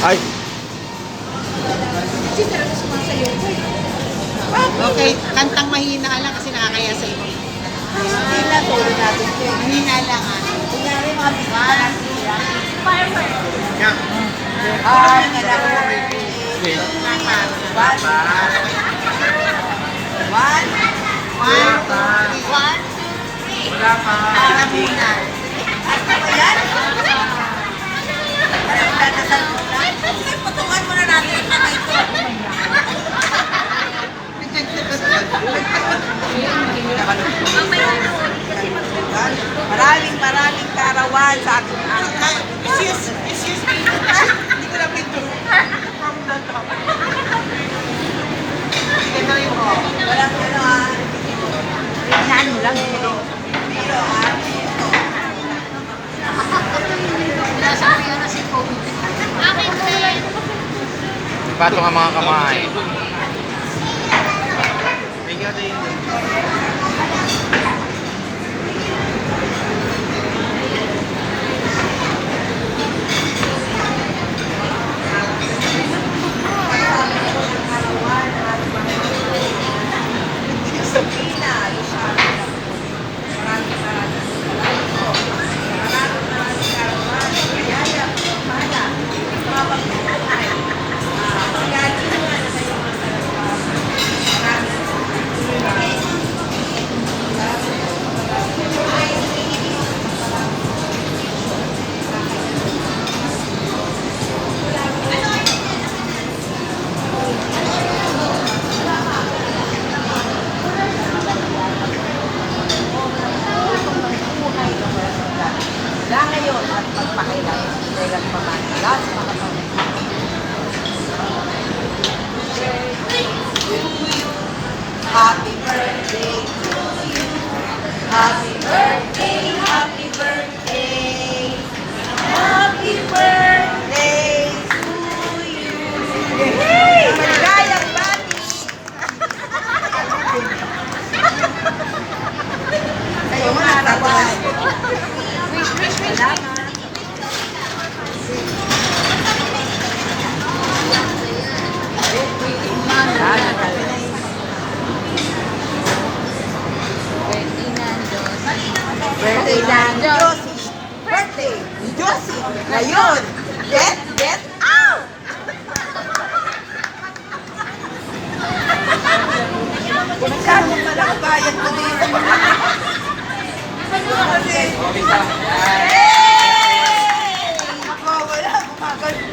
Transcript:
Ay! Okay, kantang mahina lang kasi nakakaya sa iyo. Hindi na, tulog natin ito. Mahina lang ah. Kunyari mga bisita natin sila. Yeah. Ay, nalala. Okay. One. Wala pa. Para muna. Ano ba yan? Parang dadasal mo na. Patungan mo na natin ang kamay ko. Maraming karawan sa ating Excuse me. Hindi ko lang pito. Ito yung ko. walang ano ah. Hinaan mo lang. Pero ah. Patong ang mga kamay. Tingnan din. Sabrina, maraming karawan. Kaya, mana. Mga pagkakas. Pagkakas nga na kayo mga karawan. Wala ngayon at magpakailan dahil ang pamahala sa mga Happy birthday to you. Happy birthday, happy birthday. Happy birthday to you. Yay! Maligayang bati! Kayo mga arawan. Salamat. Birthday ng Josie. Birthday ni Josie. Ngayon, get out! Masyado pala ang bayad ko dito. Kasi, hey! Ako, wala. Kumagal.